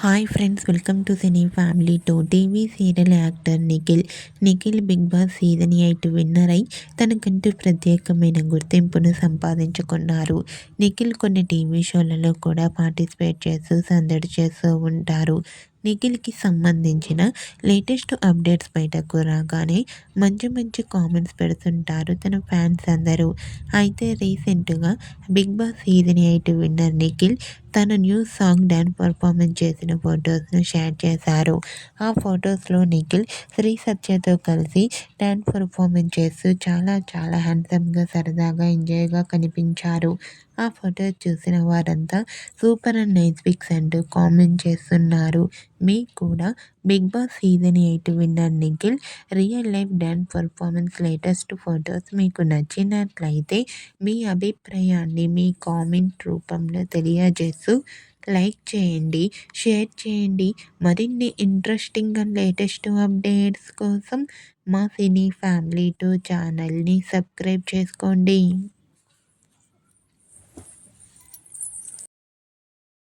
Hi friends, welcome to cine family two. TV serial actor Nikhil Bigg Boss season 8 winner అయి తనకంటూ ప్రత్యేకమైన గుర్తింపును సంపాదించుకున్నారు. నిఖిల్ కొన్ని టీవీ షోలలో కూడా పార్టిసిపేట్ చేస్తూ సందడి చేస్తూ ఉంటారు. నిఖిల్కి సంబంధించిన లేటెస్ట్ అప్డేట్స్ బయటకు రాగానే మంచి మంచి కామెంట్స్ పెడుతుంటారు తన ఫ్యాన్స్ అందరూ. అయితే రీసెంట్గా Bigg Boss season 8 winner Nikhil తన న్యూ సాంగ్ డాన్స్ పర్ఫార్మెన్స్ చేసిన ఫొటోస్ను షేర్ చేశారు. ఆ ఫొటోస్లో నిఖిల్ శ్రీ సత్యతో కలిసి డాన్స్ పర్ఫార్మెన్స్ చేస్తూ చాలా చాలా హ్యాండ్సమ్గా సరదాగా ఎంజాయ్గా కనిపించారు. ఆ ఫొటోస్ చూసిన వారంతా సూపర్ అండ్ నైస్ పిక్స్ అంటూ కామెంట్ చేస్తున్నారు. మీకు కూడా Bigg Boss season 8 winner Nikhil real life dance performance latest photos మీకు నచ్చినట్లయితే మీ అభిప్రాయాన్ని మీ కామెంట్ రూపంలో తెలియజేస్తూ లైక్ చేయండి, షేర్ చేయండి. మరిన్ని ఇంట్రెస్టింగ్ అండ్ లేటెస్ట్ అప్డేట్స్ కోసం మా సినీ ఫ్యామిలీ టూ ఛానల్ని సబ్స్క్రైబ్ చేసుకోండి.